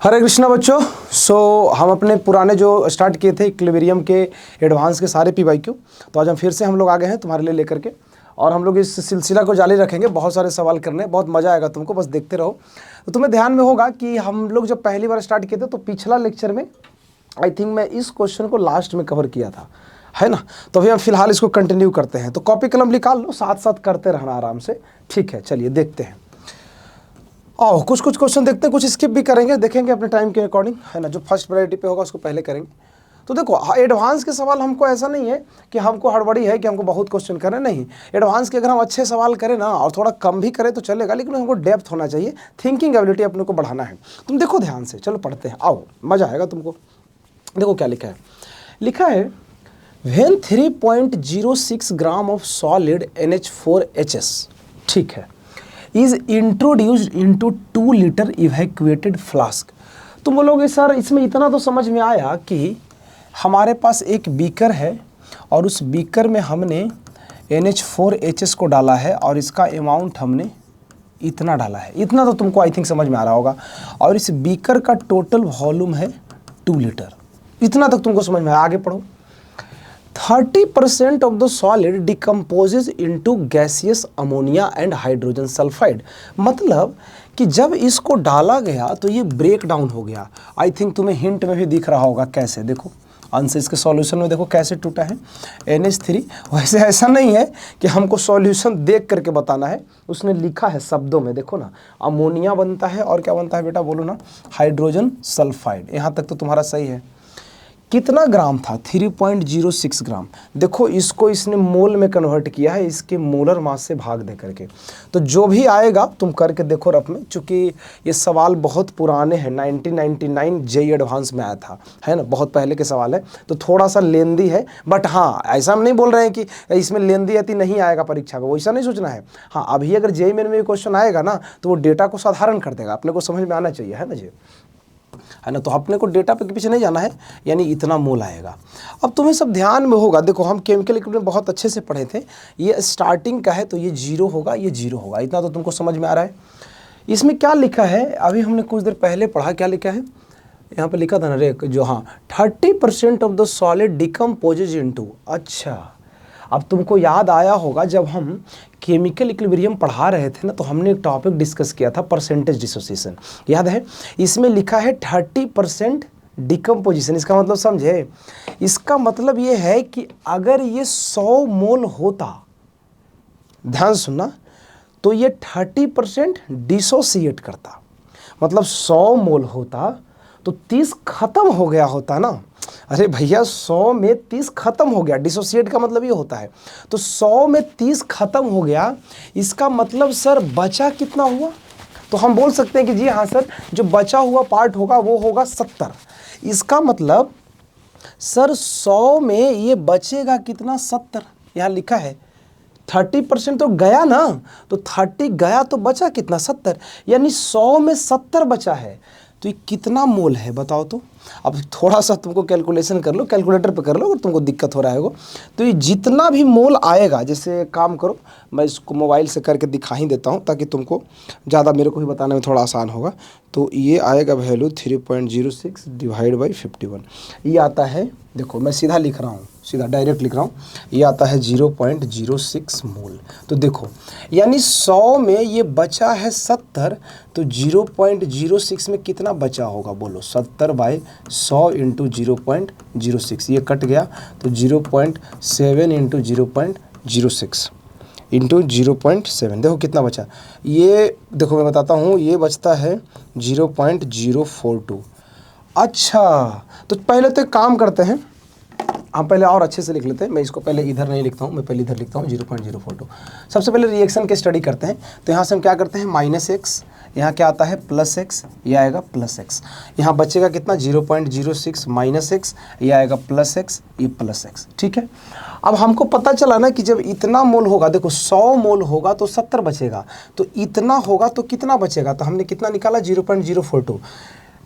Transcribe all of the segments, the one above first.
हरे कृष्णा बच्चों। हम अपने पुराने जो स्टार्ट किए थे इक्विलिब्रियम के एडवांस के सारे पीवाईक्यू, तो आज हम फिर से हम लोग आ गए हैं तुम्हारे लिए लेकर के, और हम लोग इस सिलसिला को जारी रखेंगे। बहुत सारे सवाल करने, बहुत मज़ा आएगा तुमको, बस देखते रहो। तो तुम्हें ध्यान में होगा कि हम लोग जब पहली बार स्टार्ट किए थे तो पिछला लेक्चर में आई थिंक मैं इस क्वेश्चन को लास्ट में कवर किया था, है ना। तो अभी हम फिलहाल इसको कंटिन्यू करते हैं। तो कॉपी कलम निकाल लो, साथ साथ करते रहना आराम से, ठीक है। चलिए देखते हैं। आओ कुछ क्वेश्चन देखते हैं, कुछ स्किप भी करेंगे, देखेंगे अपने टाइम के अकॉर्डिंग, है ना। जो फर्स्ट प्रायोरिटी पे होगा उसको पहले करेंगे। तो देखो, एडवांस के सवाल हमको ऐसा नहीं है कि हमको हड़बड़ी है कि हमको बहुत क्वेश्चन करें, नहीं। एडवांस के अगर हम अच्छे सवाल करें ना और थोड़ा कम भी करें तो चलेगा, लेकिन हमको डेप्थ होना चाहिए, थिंकिंग एबिलिटी अपने को बढ़ाना है। तुम देखो ध्यान से, चलो पढ़ते हैं, आओ मज़ा आएगा तुमको। देखो क्या लिखा है, लिखा है when 3.06 gram of solid NH4HS, ठीक है, is introduced into 2 litre evacuated flask. तुम बोलोगे सर इसमें इतना तो समझ में आया कि हमारे पास एक बीकर है और उस बीकर में हमने NH4HS को डाला है और इसका अमाउंट हमने इतना डाला है। इतना तो तुमको आई थिंक समझ में आ रहा होगा। और इस बीकर का टोटल वॉल्यूम है 2 लीटर। इतना तक तुमको समझ में आया। आगे पढ़ो। 30% of the solid decomposes into gaseous ammonia and hydrogen sulfide। मतलब कि जब इसको डाला गया तो ये ब्रेक डाउन हो गया। आई थिंक तुम्हें हिंट में भी दिख रहा होगा कैसे। देखो आंसर इसके सॉल्यूशन में देखो कैसे टूटा है NH3। वैसे ऐसा नहीं है कि हमको सॉल्यूशन देख करके बताना है, उसने लिखा है शब्दों में। देखो ना, अमोनिया बनता है और क्या बनता है बेटा, बोलो ना, हाइड्रोजन सल्फाइड। यहाँ तक तो तुम्हारा सही है। कितना ग्राम था, 3.06 ग्राम। देखो इसको इसने मोल में कन्वर्ट किया है, इसके मोलर मास से भाग दे करके। तो जो भी आएगा तुम करके देखो रफ में, चूँकि ये सवाल बहुत पुराने हैं, 1999 JEE एडवांस में आया था, है ना, बहुत पहले के सवाल है, तो थोड़ा सा लेंदी है। बट हाँ, ऐसा हम नहीं बोल रहे हैं कि इसमें लेंदी आती नहीं आएगा परीक्षा को, वैसा नहीं सोचना है। हाँ, अभी अगर JEE मेन में क्वेश्चन आएगा ना तो वो डेटा को साधारण कर देगा, अपने को समझ में आना चाहिए, है ना जी, है ना। तो अपने को डेटा पे पीछे नहीं जाना है, यानी इतना मोल आएगा। अब तुम्हें सब ध्यान में होगा, देखो हम केमिकल इक्विलिब्रियम बहुत अच्छे से पढ़े थे। ये स्टार्टिंग का है तो ये 0 होगा, ये 0 होगा, इतना तो तुमको समझ में आ रहा है। इसमें क्या लिखा है, अभी हमने कुछ देर पहले पढ़ा, क्या लिखा है यहाँ पे, लिखा था ना रे, जो हाँ 30% of the solid decomposes into. अच्छा, अब तुमको याद आया होगा जब हम केमिकल इक्विलिब्रियम पढ़ा रहे थे ना, तो हमने एक टॉपिक डिस्कस किया था, परसेंटेज डिसोसिएशन, याद है। इसमें लिखा है 30% डिकम्पोजिशन। इसका मतलब समझे, इसका मतलब ये है कि अगर ये 100 मोल होता, ध्यान सुनना, तो ये 30% डिसोसिएट करता। मतलब 100 मोल होता तो 30 खत्म हो गया होता ना। अरे भैया 100 में 30 खत्म हो गया, डिसोसिएट का मतलब ये होता है। तो 100 में 30 खत्म हो गया, इसका मतलब सर बचा कितना हुआ। तो हम बोल सकते हैं कि जी हाँ सर, जो बचा हुआ पार्ट होगा वो होगा 70। इसका मतलब सर 100 में ये बचेगा कितना, 70। यहाँ लिखा है 30% तो गया ना, तो 30 गया तो बचा कितना, 70। यानी 100 में 70 बचा है। तो ये कितना मोल है बताओ तो। अब थोड़ा सा तुमको कैलकुलेशन कर लो, कैलकुलेटर पे कर लो अगर तुमको दिक्कत हो रहा है। तो ये जितना भी मोल आएगा, जैसे काम करो, मैं इसको मोबाइल से करके दिखा ही देता हूँ ताकि तुमको ज़्यादा मेरे को भी बताने में थोड़ा आसान होगा। तो ये आएगा वैल्यू 3.06 डिवाइड बाई 51। ये आता है, देखो मैं सीधा लिख रहा हूँ, सीधा डायरेक्ट लिख रहा हूँ, ये आता है 0.06 मोल। तो देखो यानी 100 में ये बचा है 70, तो 0.06 में कितना बचा होगा बोलो, 70 बाई 100 इंटू 0.06, ये कट गया तो 0.7 इंटू 0.06 इंटू 0.7, देखो कितना बचा। ये देखो मैं बताता हूँ, ये बचता है 0.042। अच्छा, तो पहले तो एक काम करते हैं, हम पहले और अच्छे से लिख लेते हैं। मैं इसको पहले इधर नहीं लिखता हूँ, मैं पहले इधर लिखता हूँ 0.042। सबसे पहले रिएक्शन के स्टडी करते हैं। तो यहाँ से हम क्या करते हैं, -x, यहाँ क्या आता है +x, ये आएगा +x। यहाँ बचेगा कितना, 0.06 -x, ये आएगा +x, ये +x, ठीक है। अब हमको पता चला ना कि जब इतना मोल होगा, देखो 100 मोल होगा तो 70 बचेगा, तो इतना होगा तो कितना बचेगा, तो हमने कितना निकाला 0.042।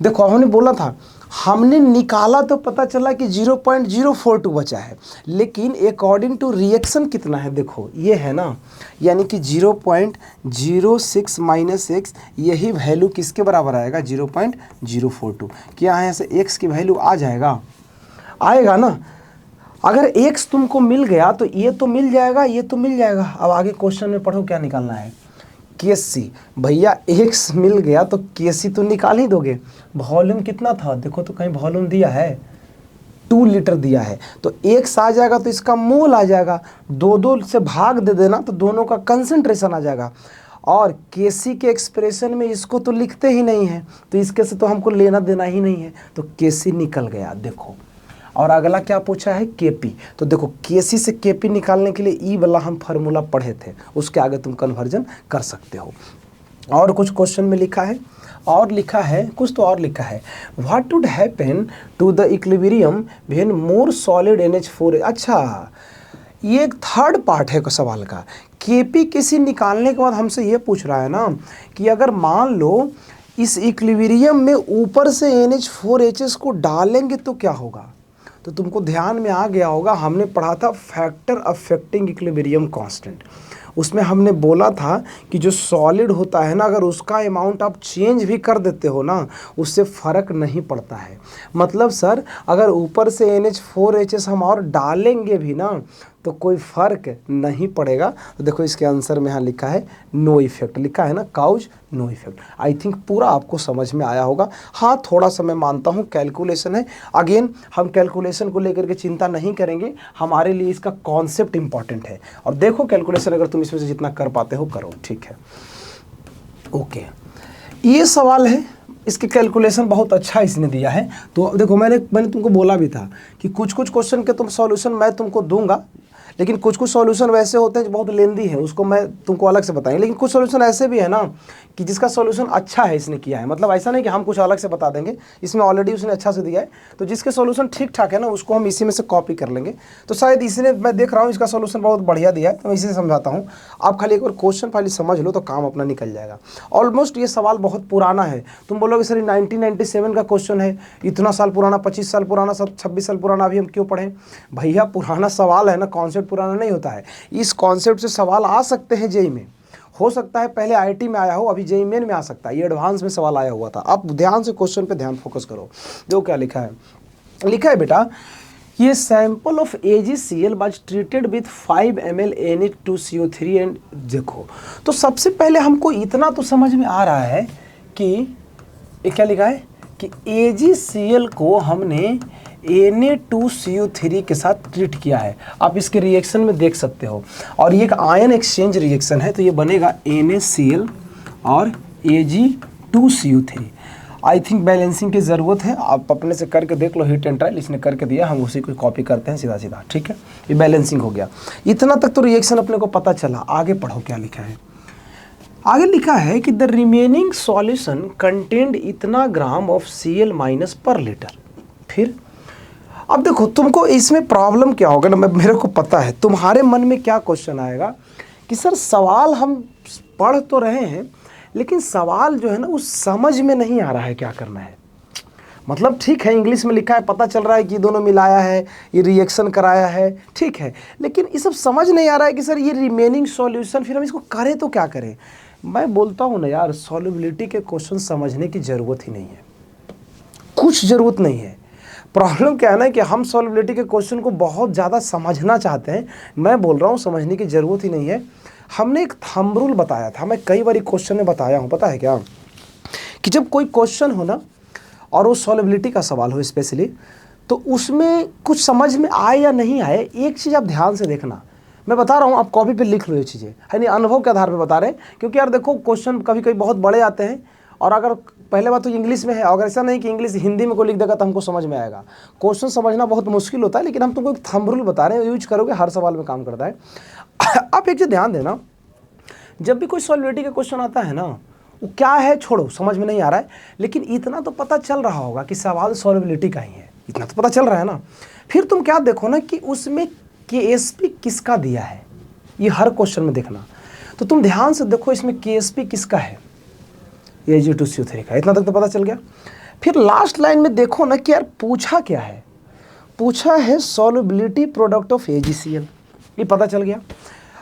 देखो हमने बोला था, हमने निकाला तो पता चला कि 0.042 बचा है, लेकिन अकॉर्डिंग टू रिएक्शन कितना है, देखो ये है ना, यानी कि 0.06 माइनस एक्स, यही वैल्यू किसके बराबर आएगा, 0.042। क्या यहाँ से x की वैल्यू आ जाएगा, आएगा ना। अगर x तुमको मिल गया तो ये तो मिल जाएगा, ये तो मिल जाएगा। अब आगे क्वेश्चन में पढ़ो क्या निकालना है, KC। भैया x मिल गया तो KC तो निकाल ही दोगे। वॉल्यूम कितना था, देखो तो कहीं वॉल्यूम दिया है, 2 लीटर दिया है, तो x आ जाएगा तो इसका मोल आ जाएगा, 2 से भाग दे देना तो दोनों का कंसंट्रेशन आ जाएगा। और KC के एक्सप्रेशन में इसको तो लिखते ही नहीं है, तो इसके से तो हमको लेना देना ही नहीं है, तो KC निकल गया। देखो और अगला क्या पूछा है, KP। तो देखो KC से KP निकालने के लिए ई वाला हम फार्मूला पढ़े थे, उसके आगे तुम कन्वर्जन कर सकते हो। और कुछ क्वेश्चन में लिखा है, और लिखा है कुछ तो और लिखा है, what would happen to the equilibrium when more solid NH4। अच्छा, ये एक थर्ड पार्ट है सवाल का। KP KC निकालने के बाद हमसे ये पूछ रहा है ना कि अगर मान लो इस इक्विलिब्रियम में ऊपर से NH4Hs को डालेंगे तो क्या होगा। तो तुमको ध्यान में आ गया होगा, हमने पढ़ा था फैक्टर अफेक्टिंग इक्विलिब्रियम कांस्टेंट। उसमें हमने बोला था कि जो सॉलिड होता है ना, अगर उसका अमाउंट आप चेंज भी कर देते हो ना, उससे फ़र्क नहीं पड़ता है। मतलब सर अगर ऊपर से NH4Hs हम और डालेंगे भी ना तो कोई फ़र्क नहीं पड़ेगा। तो देखो इसके आंसर में यहाँ लिखा है नो इफेक्ट, लिखा है ना cause no effect. I think पूरा आपको समझ में आया होगा। हाँ थोड़ा सा मैं मानता हूँ कैलकुलेशन है, अगेन हम कैलकुलेशन को लेकर के चिंता नहीं करेंगे, हमारे लिए इसका कॉन्सेप्ट इंपॉर्टेंट है। और देखो कैलकुलेशन अगर तुम इसमें से जितना कर पाते हो करो, ठीक है। ओके, ये सवाल है, इसके कैलकुलेशन बहुत अच्छा इसने दिया है। तो देखो मैंने तुमको बोला भी था कि कुछ कुछ क्वेश्चन के तुम सॉल्यूशन मैं तुमको दूंगा, लेकिन कुछ कुछ सॉल्यूशन वैसे होते हैं जो बहुत लेंदी है, उसको मैं तुमको अलग से बताएंगे। लेकिन कुछ सॉल्यूशन ऐसे भी है ना कि जिसका सॉल्यूशन अच्छा है इसने किया है, मतलब ऐसा नहीं कि हम कुछ अलग से बता देंगे, इसमें ऑलरेडी उसने अच्छा से दिया है। तो जिसके सॉल्यूशन ठीक ठाक है ना उसको हम इसी में से कॉपी कर लेंगे। तो शायद इसने, मैं देख रहा हूँ इसका सॉल्यूशन बहुत बढ़िया दिया है, तो मैं इसी से समझाता हूँ। आप खाली एक बार क्वेश्चन फाइल समझ लो तो काम अपना निकल जाएगा। ऑलमोस्ट ये सवाल बहुत पुराना है। तुम बोलोगे सर 1997 का क्वेश्चन है, इतना साल पुराना, 25 साल पुराना, सब 26 साल पुराना, अभी हम क्यों पढ़ें। भैया पुराना सवाल है ना, कॉन्सेप्ट पुराना नहीं होता है। इस कॉन्सेप्ट से सवाल आ सकते हैं जेईई में, हो सकता है पहले आईआईटी में आया हो, अभी जेईई मेन में आ सकता है, ये एडवांस में सवाल आया हुआ था। आप ध्यान से क्वेश्चन पे ध्यान फोकस करो। देखो क्या लिखा है, लिखा है बेटा, ये sample of AgCl was treated with 5 ml Na2CO3 and. देखो तो सबसे पहले हमको इतना तो समझ में आ रहा है कि ये क्या लिखा है कि AgCl को हमने Na2CO3 के साथ ट्रीट किया है। आप इसके रिएक्शन में देख सकते हो, और ये एक आयन एक्सचेंज रिएक्शन है, तो ये बनेगा NaCl और Ag2CO3। आई थिंक बैलेंसिंग की ज़रूरत है, आप अपने से करके देख लो, हीट एंड ट्रायल इसने करके दिया, हम उसी को कॉपी करते हैं सीधा सीधा, ठीक है। ये बैलेंसिंग हो गया, इतना तक तो रिएक्शन अपने को पता चला। आगे पढ़ो क्या लिखा है। आगे लिखा है कि द रिमेनिंग सॉल्यूशन कंटेन्ड इतना ग्राम ऑफ Cl माइनस पर लीटर। फिर अब देखो तुमको इसमें प्रॉब्लम क्या होगा ना, मेरे को पता है तुम्हारे मन में क्या क्वेश्चन आएगा कि सर सवाल हम पढ़ तो रहे हैं, लेकिन सवाल जो है ना उस समझ में नहीं आ रहा है, क्या करना है। मतलब ठीक है इंग्लिश में लिखा है, पता चल रहा है कि दोनों मिलाया है, ये रिएक्शन कराया है, ठीक है, लेकिन ये सब समझ नहीं आ रहा है कि सर ये रिमेनिंग सॉल्यूशन फिर हम इसको करें तो क्या करें। मैं बोलता हूँ ना यार, सॉल्युबिलिटी के क्वेश्चन समझने की ज़रूरत ही नहीं है, कुछ ज़रूरत नहीं है। प्रॉब्लम क्या है ना कि हम सॉल्युबिलिटी के क्वेश्चन को बहुत ज़्यादा समझना चाहते हैं। मैं बोल रहा हूँ समझने की ज़रूरत ही नहीं है। हमने एक थंब रूल बताया था, मैं कई बार क्वेश्चन में बताया हूँ, पता है क्या, कि जब कोई क्वेश्चन हो ना और वो सॉल्युबिलिटी का सवाल हो स्पेशली, तो उसमें कुछ समझ में आए या नहीं आए, एक चीज़ आप ध्यान से देखना। मैं बता रहा हूँ, आप कॉपी पे लिख लो ये चीज़ें, है नहीं, अनुभव के आधार पे बता रहे हैं। क्योंकि यार देखो क्वेश्चन कभी कभी बहुत बड़े आते हैं, और अगर पहले बात तो इंग्लिश में है, अगर ऐसा नहीं कि इंग्लिश हिंदी में कोई लिख देगा तो हमको समझ में आएगा। क्वेश्चन समझना बहुत मुश्किल होता है, लेकिन हम तुमको एक थंब रूल बता रहे हैं, यूज करोगे हर सवाल में काम करता है। आप एक चीज़ ध्यान देना, जब भी कोई सॉल्युबिलिटी का क्वेश्चन आता है ना, वो क्या है छोड़ो, समझ में नहीं आ रहा है, लेकिन इतना तो पता चल रहा होगा कि सवाल सॉल्युबिलिटी का ही है, इतना तो पता चल रहा है ना। फिर तुम क्या देखो ना कि उसमें KSP किसका दिया है, ये हर क्वेश्चन में देखना। तो तुम ध्यान से देखो इसमें KSP किसका है, Ag2CO3 का, इतना तक तो पता चल गया। फिर लास्ट लाइन में देखो ना कि यार पूछा क्या है, पूछा है सॉल्युबिलिटी प्रोडक्ट ऑफ AgCl, ये पता चल गया।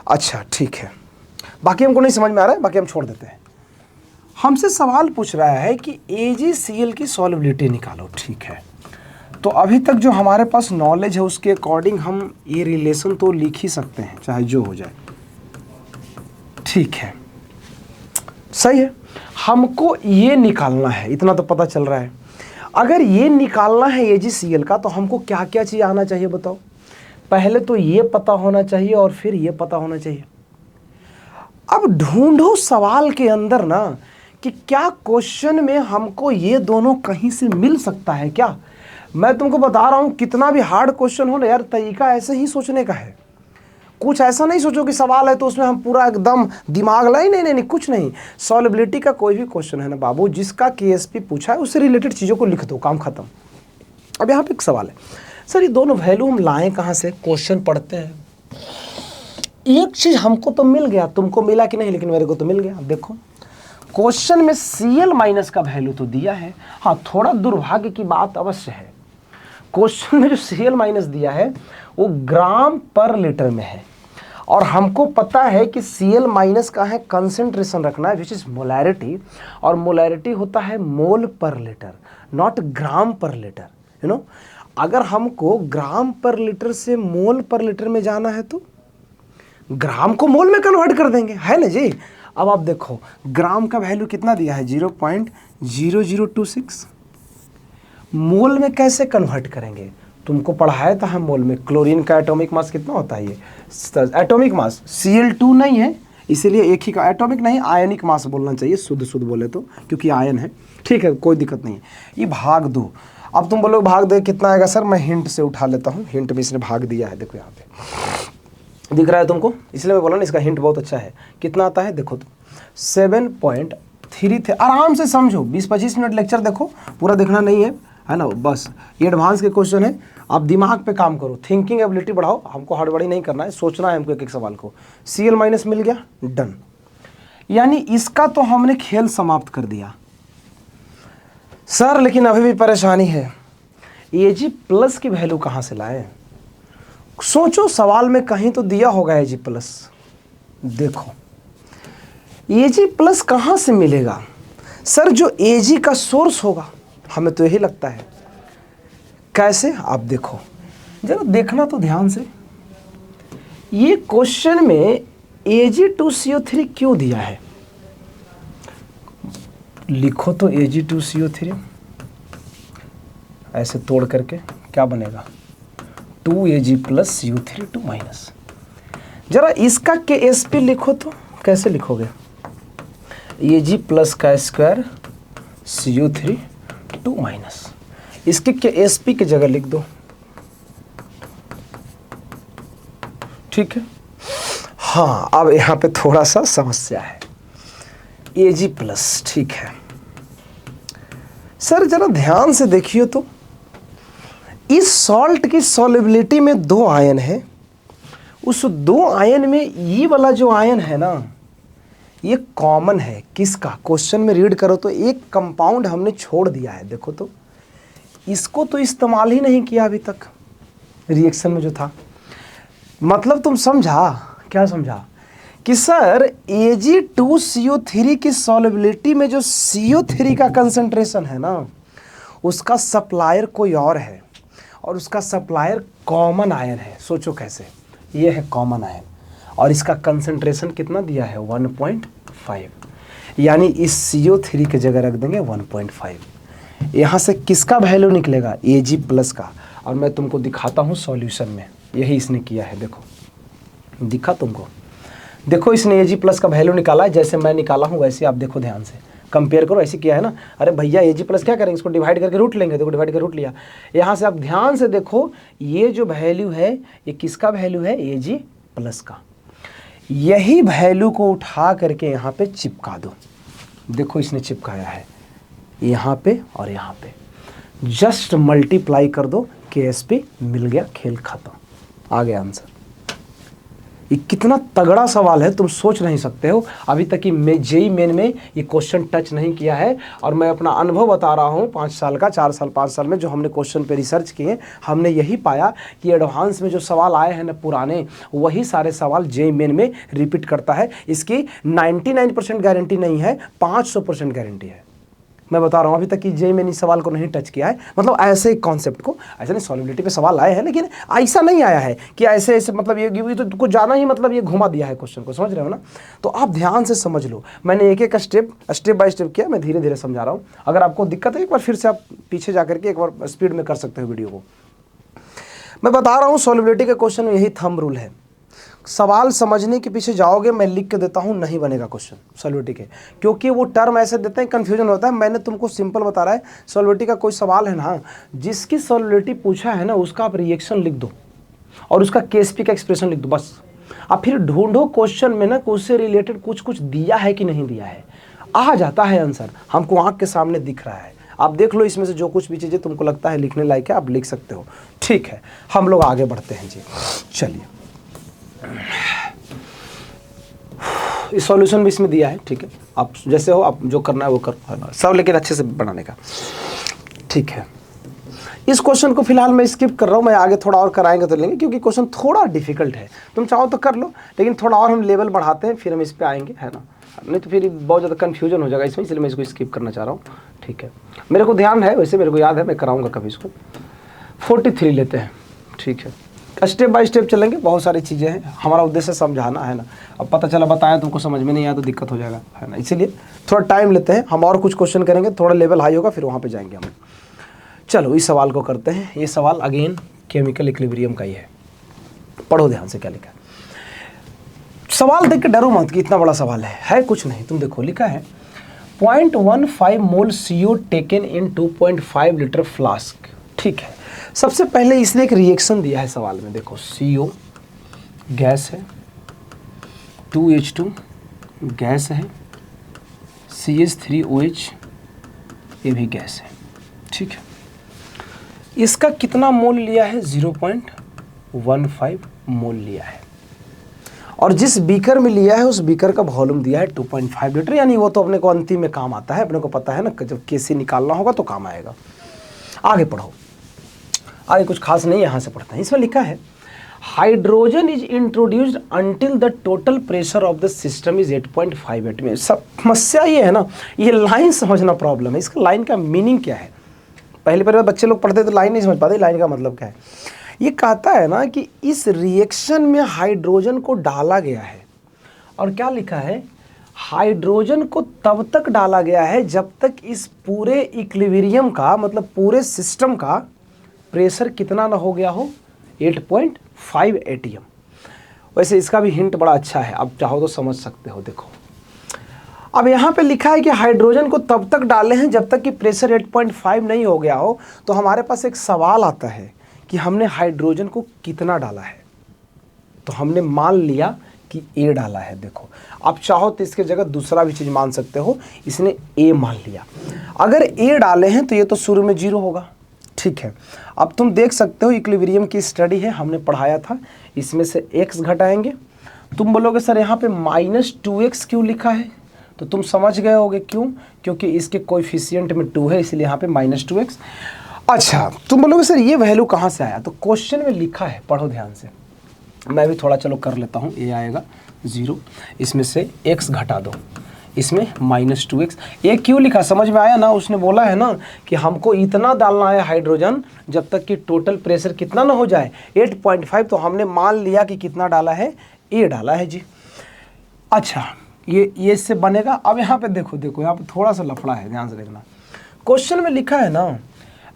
अच्छा ठीक है, बाकी हमको नहीं समझ में आ रहा है, बाकी हम छोड़ देते हैं। हमसे सवाल पूछ रहा है कि AgCl की सॉल्युबिलिटी निकालो, ठीक है। तो अभी तक जो हमारे पास नॉलेज है उसके अकॉर्डिंग हम ये रिलेशन तो लिख ही सकते हैं, चाहे जो हो जाए, ठीक है, सही है। हमको ये निकालना है, इतना तो पता चल रहा है। अगर ये निकालना है AgCl का, तो हमको क्या क्या चीज़ आना चाहिए बताओ। पहले तो ये पता होना चाहिए और फिर ये पता होना चाहिए। अब ढूंढो सवाल के अंदर ना कि क्या क्वेश्चन में हमको ये दोनों कहीं से मिल सकता है क्या। मैं तुमको बता रहा हूं, कितना भी हार्ड क्वेश्चन हो ना यार, तरीका ऐसे ही सोचने का है। कुछ ऐसा नहीं सोचो कि सवाल है तो उसमें हम पूरा एकदम दिमाग लाई, नहीं, कुछ नहीं। सॉल्युबिलिटी का कोई भी क्वेश्चन है ना बाबू, जिसका KSP पूछा है उससे रिलेटेड चीज़ों को लिख दो, काम खत्म। अब यहाँ पे एक सवाल है, सर ये दोनों वैल्यू हम लाएं कहाँ से। क्वेश्चन पढ़ते हैं, एक चीज़ हमको तो मिल गया, तुमको मिला कि नहीं, लेकिन मेरे को तो मिल गया। देखो क्वेश्चन में Cl माइनस का वैल्यू तो दिया है। हाँ, थोड़ा दुर्भाग्य की बात अवश्य है, क्वेश्चन में जो Cl माइनस दिया है वो ग्राम पर लीटर में है, और हमको पता है कि Cl माइनस का है कंसंट्रेशन रखना है, विच इज मोलैरिटी, और मोलैरिटी होता है मोल पर लीटर, नॉट ग्राम पर लीटर, यू नो। अगर हमको ग्राम पर लीटर से मोल पर लीटर में जाना है तो ग्राम को मोल में कन्वर्ट कर देंगे, है ना जी। अब आप देखो ग्राम का वैल्यू कितना दिया है, 0.0026। मोल में कैसे कन्वर्ट करेंगे, तुमको पढ़ाया था हम मोल में। क्लोरीन का एटॉमिक मास कितना होता है, ये एटॉमिक मास Cl2 नहीं है, इसीलिए एक ही का एटॉमिक नहीं, आयनिक मास बोलना चाहिए, शुद्ध बोले तो, क्योंकि आयन है, ठीक है, कोई दिक्कत नहीं है। ये भाग दो। अब तुम बोलो भाग दो कितना आएगा सर, मैं हिंट से उठा लेता हूँ, हिंट में इसने भाग दिया है, देखो यहाँ पे दिख रहा है तुमको, इसलिए मैं बोला ना इसका हिंट बहुत अच्छा है। कितना आता है देखो तो 7.3 थे, आराम से समझो, 20-25 मिनट लेक्चर देखो, पूरा देखना नहीं है ना, बस ये एडवांस के क्वेश्चन है, आप दिमाग पे काम करो, थिंकिंग एबिलिटी बढ़ाओ, हमको हड़बड़ी नहीं करना है, सोचना है हमको एक एक सवाल को। Cl माइनस मिल गया, डन। यानी इसका तो हमने खेल समाप्त कर दिया सर, लेकिन अभी भी परेशानी है, Ag प्लस की वैल्यू कहाँ से लाए। सोचो सवाल में कहीं तो दिया होगा Ag प्लस, देखो Ag प्लस कहाँ से मिलेगा सर, जो Ag का सोर्स होगा, हमें तो यही लगता है। कैसे, आप देखो जरा, देखना तो ध्यान से, ये क्वेश्चन में Ag2CO3 क्यों दिया है, लिखो तो Ag2CO3 ऐसे तोड़ करके क्या बनेगा, 2Ag प्लस CO3 2 माइनस। जरा इसका KSP लिखो तो कैसे लिखोगे, Ag प्लस का स्क्वायर CO3 2 माइनस, इसके KSP की जगह लिख दो, ठीक है। हाँ, अब यहाँ पे थोड़ा सा समस्या है, Ag प्लस, ठीक है सर, जरा ध्यान से देखिए तो, इस सॉल्ट की सॉल्युबिलिटी में 2 आयन है, उस 2 आयन में ये वाला जो आयन है ना, ये कॉमन है, किसका, क्वेश्चन में रीड करो तो एक कंपाउंड हमने छोड़ दिया है, देखो तो, इसको तो इस्तेमाल ही नहीं किया अभी तक रिएक्शन में जो था। मतलब तुम समझा, क्या समझा कि सर Ag2CO3 की सॉल्युबिलिटी में जो CO3 का कंसंट्रेशन है ना, उसका सप्लायर कोई और है, और उसका सप्लायर कॉमन आयन है। सोचो कैसे, ये है कॉमन आयन, और इसका कंसंट्रेशन कितना दिया है, 1.5, यानी इस CO3 की जगह रख देंगे 1.5। यहाँ से किसका वैल्यू निकलेगा, Ag प्लस का, और मैं तुमको दिखाता हूँ सॉल्यूशन में, यही इसने किया है, देखो दिखा तुमको, देखो इसने Ag प्लस का वैल्यू निकाला है, जैसे मैं निकाला हूँ वैसे आप देखो, ध्यान से कंपेयर करो, ऐसे किया है ना। अरे भैया Ag प्लस क्या करेंगे, इसको डिवाइड करके रूट लेंगे, देखो डिवाइड करके रूट लिया। यहाँ से आप ध्यान से देखो, ये जो वैल्यू है ये किसका वैल्यू है, Ag प्लस का। यही वैल्यू को उठा करके यहाँ पे चिपका दो, देखो इसने चिपकाया है यहाँ पे और यहाँ पे, जस्ट मल्टीप्लाई कर दो, KSP मिल गया, खेल खत्म, आ गया आंसर। ये कितना तगड़ा सवाल है, तुम सोच नहीं सकते हो। अभी तक कि जेईई मेन में ये क्वेश्चन टच नहीं किया है, और मैं अपना अनुभव बता रहा हूँ 5 साल का, 4 साल 5 साल में जो हमने क्वेश्चन पे रिसर्च किए, हमने यही पाया कि एडवांस में जो सवाल आए हैं ना पुराने, वही सारे सवाल जेईई मेन में रिपीट करता है। इसकी 99% गारंटी नहीं है, 500% गारंटी है। मैं बता रहा हूँ अभी तक कि जेईई में इस सवाल को नहीं टच किया है, मतलब ऐसे कॉन्सेप्ट को, ऐसे नहीं सॉल्युबिलिटी पे सवाल आए हैं, लेकिन ऐसा नहीं आया है कि ऐसे ऐसे, मतलब ये तो तुमको जाना ही, मतलब ये घुमा दिया है क्वेश्चन को, समझ रहे हो ना। तो आप ध्यान से समझ लो, मैंने एक एक स्टेप बाय स्टेप किया, मैं धीरे धीरे समझा रहा हूँ। अगर आपको दिक्कत है एक बार फिर से आप पीछे जा करके एक बार स्पीड में कर सकते हो वीडियो को। मैं बता रहा हूँ सॉल्युबिलिटी के क्वेश्चन में यही थंब रूल है, सवाल समझने के पीछे जाओगे, मैं लिख के देता हूं, नहीं बनेगा क्वेश्चन सॉल्युबिलिटी के, क्योंकि वो टर्म ऐसे देते हैं कंफ्यूजन होता है। मैंने तुमको सिंपल बता रहा है, सॉल्युबिलिटी का कोई सवाल है ना, जिसकी सॉल्युबिलिटी पूछा है ना, उसका आप रिएक्शन लिख दो और उसका केएसपी का एक्सप्रेशन लिख दो, बस। अब फिर ढूंढो क्वेश्चन में ना उससे रिलेटेड कुछ दिया है कि नहीं दिया है, आ जाता है आंसर, हमको आंख के सामने दिख रहा है। आप देख लो इसमें से जो कुछ भी चीज़ें तुमको लगता है लिखने लायक है, आप लिख सकते हो। ठीक है, हम लोग आगे बढ़ते हैं जी। चलिए, इस सॉल्यूशन भी इसमें दिया है, ठीक है, आप जैसे हो, आप जो करना है वो करो सब, लेकिन अच्छे से बनाने का, ठीक है। इस क्वेश्चन को फिलहाल मैं स्किप कर रहा हूँ, मैं आगे थोड़ा और कराएंगे तो लेंगे, क्योंकि क्वेश्चन थोड़ा डिफिकल्ट है। तुम चाहो तो कर लो, लेकिन थोड़ा और हम लेवल बढ़ाते हैं, फिर हम इस पे आएंगे, है ना, नहीं तो फिर बहुत ज़्यादा कन्फ्यूजन हो जाएगा इसमें, इसलिए मैं इसको स्किप करना चाह रहा हूँ। ठीक है, मेरे को ध्यान है, वैसे मेरे को याद है, मैं कराऊँगा कभी इसको। 43 लेते हैं, ठीक है, स्टेप बाय स्टेप चलेंगे, बहुत सारी चीज़ें हैं, हमारा उद्देश्य समझाना है ना। अब पता चला बताया तुमको समझ में नहीं आया तो दिक्कत हो जाएगा, है ना, इसीलिए थोड़ा टाइम लेते हैं, हम और कुछ क्वेश्चन करेंगे, थोड़ा लेवल हाई होगा, फिर वहाँ पे जाएंगे हम। चलो इस सवाल को करते हैं। ये सवाल अगेन केमिकल इक्विलिब्रियम का ही है, पढ़ो ध्यान से क्या लिखा है। सवाल देख के डरो मत कि इतना बड़ा सवाल है कुछ नहीं। तुम देखो, लिखा है 0.15 मोल CO taken in 2.5 litre flask, ठीक है। सबसे पहले इसने एक रिएक्शन दिया है सवाल में, देखो CO गैस है, 2H2 गैस है, CH3OH ये भी गैस है, ठीक है। इसका कितना मोल लिया है? 0.15 मोल लिया है, और जिस बीकर में लिया है उस बीकर का वॉल्यूम दिया है 2.5 लीटर, यानी वो तो अपने को अंतिम में काम आता है, अपने को पता है ना, जब KC निकालना होगा तो काम आएगा। आगे पढ़ो, आगे कुछ खास नहीं, यहाँ से पढ़ते हैं। इसमें लिखा है hydrogen is introduced until the total pressure of the system is 8.58 में। समस्या ये है ना, ये लाइन समझना प्रॉब्लम है, इसका लाइन का मीनिंग क्या है। पहले पहले बच्चे लोग पढ़ते तो लाइन नहीं समझ पाते, लाइन का मतलब क्या है। ये कहता है ना कि इस रिएक्शन में हाइड्रोजन को डाला गया है, और क्या लिखा है, हाइड्रोजन को तब तक डाला गया है जब तक इस पूरे इक्विलिब्रियम का, मतलब पूरे सिस्टम का प्रेशर कितना ना हो गया हो, 8.5 ATM। वैसे इसका भी हिंट बड़ा अच्छा है, आप चाहो तो समझ सकते हो। देखो अब यहाँ पे लिखा है कि हाइड्रोजन को तब तक डाले हैं जब तक कि प्रेशर 8.5 नहीं हो गया हो, तो हमारे पास एक सवाल आता है कि हमने हाइड्रोजन को कितना डाला है। तो हमने मान लिया कि A डाला है। देखो आप चाहो तो इसके जगह दूसरा भी चीज़ मान सकते हो, इसने A मान लिया। अगर A डाले हैं तो ये तो शुरू में 0 होगा, ठीक है। अब तुम देख सकते हो इक्विलिब्रियम की स्टडी है, हमने पढ़ाया था, इसमें से x घटाएंगे। तुम बोलोगे सर यहाँ पे -2x क्यों लिखा है, तो तुम समझ गए होगे क्यों, क्योंकि इसके कोएफिशिएंट में 2 है, इसलिए यहाँ पे -2x। अच्छा, तुम बोलोगे सर ये वैल्यू कहाँ से आया, तो क्वेश्चन में लिखा है, पढ़ो ध्यान से। मैं भी थोड़ा चलो कर लेता हूँ। A आएगा 0, इसमें से x घटा दो, इसमें -2x। ये क्यों लिखा समझ में आया ना, उसने बोला है ना कि हमको इतना डालना है हाइड्रोजन जब तक कि टोटल प्रेशर कितना ना हो जाए 8.5, तो हमने मान लिया कि कितना डाला है, A डाला है जी। अच्छा, ये इससे बनेगा। अब यहाँ पे देखो यहाँ पे थोड़ा सा लफड़ा है, ध्यान से देखना। क्वेश्चन में लिखा है ना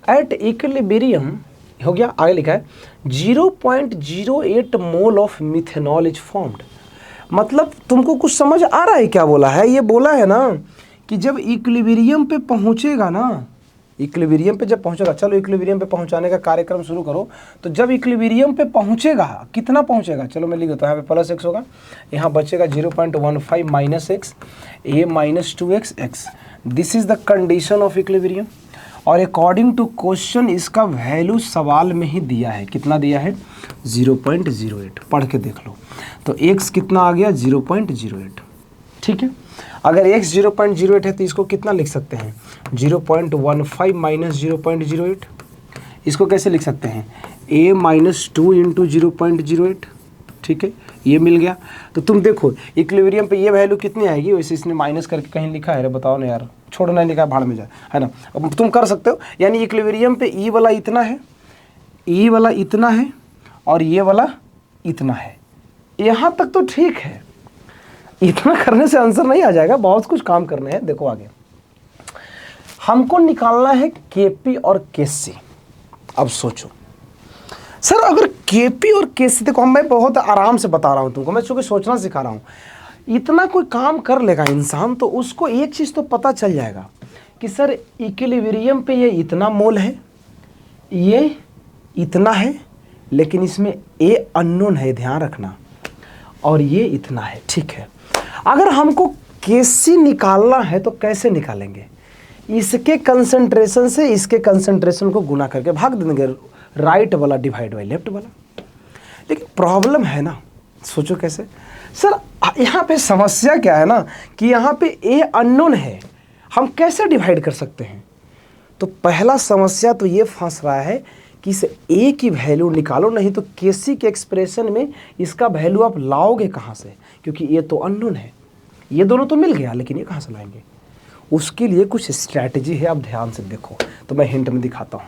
एट इक्विलिब्रियम, हो गया, आगे लिखा है 0.08 mole of methanol is formed. मतलब तुमको कुछ समझ आ रहा है क्या बोला है? ये बोला है ना कि जब इक्विलिब्रियम पे पहुंचेगा ना, इक्विलिब्रियम पे जब पहुंचेगा, चलो इक्विलिब्रियम पे पहुंचाने का कार्यक्रम शुरू करो। तो जब इक्विलिब्रियम पे पहुंचेगा, कितना पहुंचेगा, चलो मैं लिख देता हूँ, यहाँ पे +x होगा, यहाँ बचेगा 0.15 -x, A -2x x। This is the condition of equilibrium. और अकॉर्डिंग टू क्वेश्चन इसका वैल्यू सवाल में ही दिया है। कितना दिया है? 0.08। पढ़ के देख लो। तो x कितना आ गया? 0.08। ठीक है, अगर x 0.08 है तो इसको कितना लिख सकते हैं? 0.15 माइनस 0.08। इसको कैसे लिख सकते हैं? a minus 2 into 0.08। ठीक है, ये मिल गया। तो तुम देखो इक्विलिब्रियम पे ये वैल्यू कितनी आएगी? वैसे इसने माइनस करके कहीं लिखा है? बताओ ना यार, छोड़ना लिखा है, भाड़ में जाए, है ना। अब तुम कर सकते हो, यानी इक्विलिब्रियम पे ई वाला इतना है, ई वाला इतना है और ये वाला इतना है। यहाँ तक तो ठीक है, इतना करने से आंसर नहीं आ जाएगा, बहुत कुछ काम करने हैं। देखो आगे हमको निकालना है केपी और केसी। अब सोचो सर, अगर केपी और केसी, देखो मैं बहुत आराम से बता रहा हूँ तुमको, मैं चूंकि सोचना सिखा रहा हूँ। इतना कोई काम कर लेगा इंसान तो उसको एक चीज़ तो पता चल जाएगा कि सर इक्विलिब्रियम पे ये इतना मोल है, ये इतना है, लेकिन इसमें ए अननोन है, ध्यान रखना, और ये इतना है। ठीक है, अगर हमको केसी निकालना है तो कैसे निकालेंगे? इसके कंसंट्रेशन से इसके कंसंट्रेशन को गुना करके भाग देंगे, राइट वाला डिवाइड बाई लेफ्ट वाला। लेकिन प्रॉब्लम है ना, सोचो कैसे सर, यहाँ पे समस्या क्या है ना कि यहाँ पे ए अननोन है, हम कैसे डिवाइड कर सकते हैं? तो पहला समस्या तो ये फंस रहा है कि इस ए की वैल्यू निकालो, नहीं तो केसी के एक्सप्रेशन में इसका वैल्यू आप लाओगे कहाँ से? क्योंकि ये तो अननोन है, ये दोनों तो मिल गया, लेकिन ये कहाँ से लाएंगे? उसके लिए कुछ स्ट्रैटेजी है, आप ध्यान से देखो। तो मैं हिंट में दिखाता हूँ।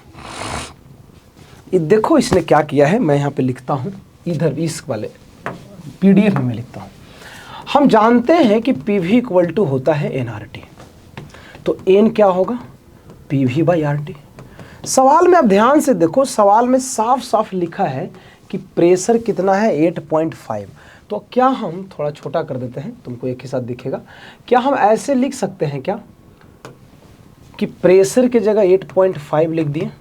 ये देखो इसने क्या किया है, मैं यहाँ पे लिखता हूँ, इधर इस वाले पीडीएफ में मैं लिखता हूँ। हम जानते हैं कि पीवी इक्वल टू होता है एनआरटी, तो एन क्या होगा? PV by RT. सवाल में आप ध्यान से देखो, सवाल में साफ साफ लिखा है कि प्रेशर कितना है? 8.5। तो क्या हम थोड़ा छोटा कर देते हैं, तुमको एक ही साथ दिखेगा। क्या हम ऐसे लिख सकते हैं क्या कि प्रेशर की जगह 8.5 लिख दिए,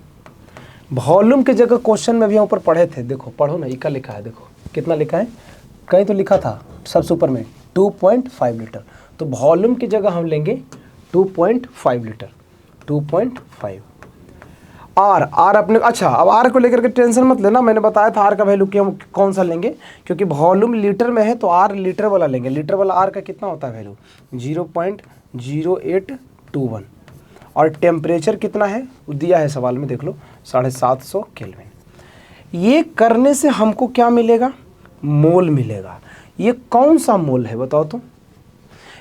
वॉल्यूम की जगह क्वेश्चन में भी ऊपर पढ़े थे, देखो पढ़ो ना, इका लिखा है, देखो कितना लिखा है, कहीं तो लिखा था सबसे ऊपर में 2.5 लीटर। तो वॉल्यूम की जगह हम लेंगे 2.5 लीटर, 2.5। आर अपने, अच्छा अब आर को लेकर के टेंशन मत लेना, मैंने बताया था आर का वैल्यू क्यों कौन सा लेंगे, क्योंकि वॉल्यूम लीटर में है तो आर लीटर वाला लेंगे। लीटर वाला आर का कितना होता है वैल्यू? 0.0821। और टेम्परेचर कितना है दिया है सवाल में, देख लो 750 केल्विन। ये करने से हमको क्या मिलेगा? मोल मिलेगा। ये कौन सा मोल है बताओ तो?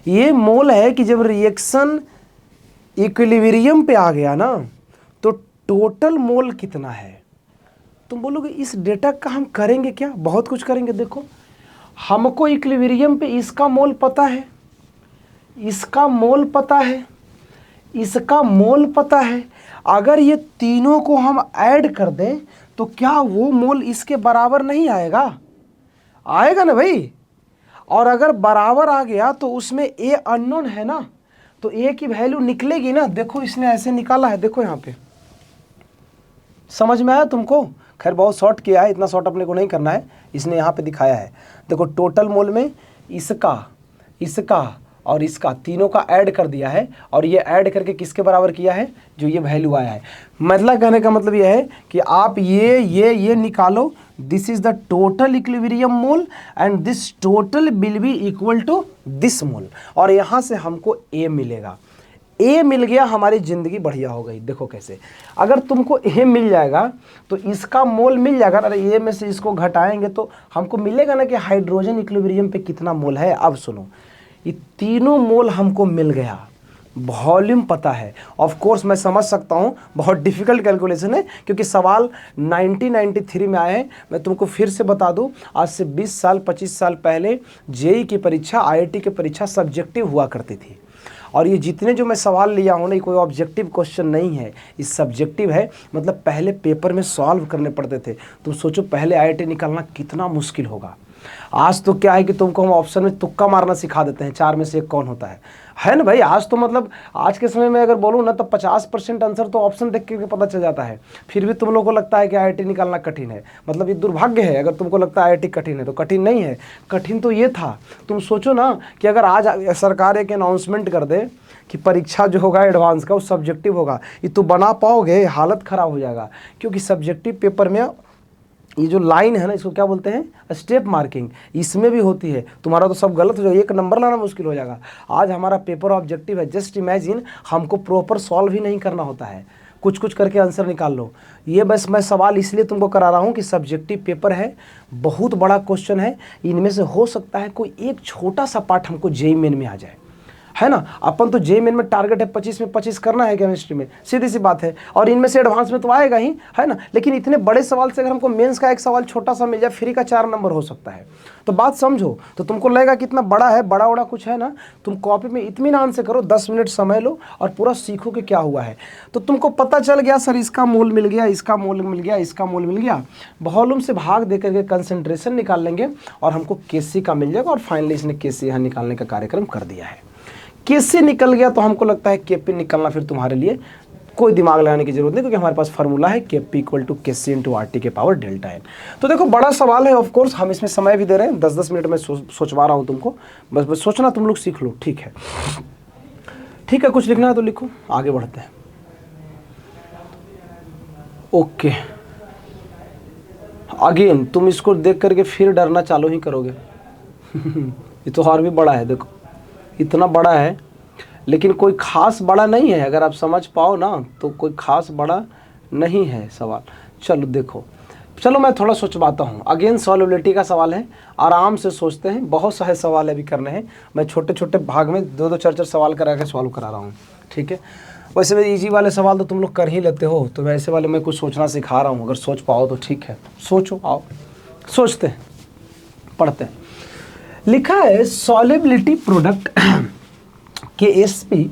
ये मोल है कि जब रिएक्शन इक्विलिब्रियम पे आ गया ना तो टोटल मोल कितना है। तुम बोलोगे इस डेटा का हम करेंगे क्या? बहुत कुछ करेंगे। देखो हमको इक्विलिब्रियम पे इसका मोल पता है, इसका मोल पता है, इसका मोल पता है। अगर ये तीनों को हम ऐड कर दें तो क्या वो मोल इसके बराबर नहीं आएगा? आएगा ना भाई। और अगर बराबर आ गया तो उसमें ए अननोन है ना, तो ए की वैल्यू निकलेगी ना। देखो इसने ऐसे निकाला है, देखो यहाँ पे, समझ में आया तुमको? खैर बहुत शॉर्ट किया है, इतना शॉर्ट अपने को नहीं करना है, इसने यहाँ पे दिखाया है। देखो टोटल मोल में इसका, इसका और इसका तीनों का ऐड कर दिया है, और ये ऐड करके किसके बराबर किया है? जो ये वैल्यू आया है। मतलब कहने का मतलब ये है कि आप ये निकालो, this is the total equilibrium mole and this total will be equal to this mole, और यहाँ से हमको ए मिलेगा। ए मिल गया, हमारी ज़िंदगी बढ़िया हो गई। देखो कैसे, अगर तुमको ए मिल जाएगा तो इसका मोल मिल जाएगा। अरे ए में से इसको घटाएंगे तो हमको मिलेगा ना कि हाइड्रोजन इक्विलिब्रियम पे कितना मोल है। अब सुनो, ये तीनों मोल हमको मिल गया, वॉल्यूम पता है। ऑफ कोर्स मैं समझ सकता हूँ बहुत डिफिकल्ट कैलकुलेशन है, क्योंकि सवाल 1993 में आए हैं। मैं तुमको फिर से बता दूँ, आज से 20 साल 25 साल पहले जेईई की परीक्षा, आईआईटी की परीक्षा सब्जेक्टिव हुआ करती थी, और ये जितने जो मैं सवाल लिया हूँ ना, ये कोई ऑब्जेक्टिव क्वेश्चन नहीं है, ये सब्जेक्टिव है। मतलब पहले पेपर में सॉल्व करने पड़ते थे। तुम सोचो पहले आईआईटी निकालना कितना मुश्किल होगा। आज तो क्या है कि तुमको हम ऑप्शन में तुक्का मारना सिखा देते हैं, 4 में से 1 कौन होता है। है ना भाई। आज तो मतलब आज के समय में अगर बोलूँ ना तो 50% आंसर तो ऑप्शन देख के पता चल जाता है। फिर भी तुम लोगों को लगता है कि आईआईटी निकालना कठिन है। मतलब ये दुर्भाग्य है अगर तुमको लगता है आईआईटी कठिन है, तो कठिन नहीं है। कठिन तो ये था, तुम सोचो ना कि अगर आज सरकार एक अनाउंसमेंट कर दे कि परीक्षा जो होगा एडवांस का वो सब्जेक्टिव होगा, ये तो बना पाओगे? हालत ख़राब हो जाएगा। क्योंकि सब्जेक्टिव पेपर में ये जो लाइन है ना, इसको क्या बोलते हैं? स्टेप मार्किंग, इसमें भी होती है। तुम्हारा तो सब गलत हो जाएगा, एक नंबर लाना मुश्किल हो जाएगा। आज हमारा पेपर ऑब्जेक्टिव है, जस्ट इमेजिन, हमको प्रॉपर सॉल्व ही नहीं करना होता है, कुछ कुछ करके आंसर निकाल लो। ये बस मैं सवाल इसलिए तुमको करा रहा हूँ कि सब्जेक्टिव पेपर है, बहुत बड़ा क्वेश्चन है। इनमें से हो सकता है कोई एक छोटा सा पार्ट हमको जेईई मेन में आ जाए, है ना। अपन तो जेईई मेन में टारगेट है 25 में 25 करना है केमिस्ट्री में, सीधी सी बात है। और इनमें से एडवांस में तो आएगा ही, है ना। लेकिन इतने बड़े सवाल से अगर हमको मेंस का एक सवाल छोटा सा मिल जाए, फ्री का 4 नंबर हो सकता है। तो बात समझो, तो तुमको लगेगा कितना बड़ा है, बड़ा बड़ा कुछ है ना। तुम कॉपी में इत्मीनान से करो, 10 मिनट समय लो और पूरा सीखो कि क्या हुआ है। तो तुमको पता चल गया सर इसका मोल मिल गया, इसका मोल मिल गया, इसका मोल मिल गया। वॉल्यूम से भाग दे करके कंसंट्रेशन निकाल लेंगे और हमको केसी का मिल जाएगा। और फाइनली इसने केसी यहाँ निकालने का कार्यक्रम कर दिया है। केसी निकल गया तो हमको लगता है केपी निकलना फिर तुम्हारे लिए कोई दिमाग लगाने की जरूरत नहीं, क्योंकि हमारे पास फार्मूला है KP equal to KC into RT के पावर डेल्टा एन। तो देखो बड़ा सवाल है, ऑफ कोर्स हम इसमें समय भी दे रहे हैं, 10-10 मिनट में सोचवा रहा हूँ तुमको। बस सोचना तुम लोग सीख लो, ठीक है। ठीक है, कुछ लिखना है तो लिखो, आगे बढ़ते हैं। ओके, अगेन तुम इसको देख करके फिर डरना चालू ही करोगे। ये तो और भी बड़ा है, देखो इतना बड़ा है, लेकिन कोई खास बड़ा नहीं है। अगर आप समझ पाओ ना तो कोई खास बड़ा नहीं है सवाल। चलो देखो, चलो मैं थोड़ा सोचवाता हूँ। अगेन सॉल्युबिलिटी का सवाल है, आराम से सोचते हैं। बहुत सारे सवाल अभी करने हैं, मैं छोटे छोटे भाग में 2-2 4-4 सवाल करा के सॉल्व करा रहा हूँ, ठीक है। वैसे मैं इजी वाले सवाल तो तुम लोग कर ही लेते हो, तो वैसे वाले मैं कुछ सोचना सिखा रहा हूँ। अगर सोच पाओ तो ठीक है, सोचो, आओ सोचते हैं, पढ़ते हैं। लिखा है solubility product KSP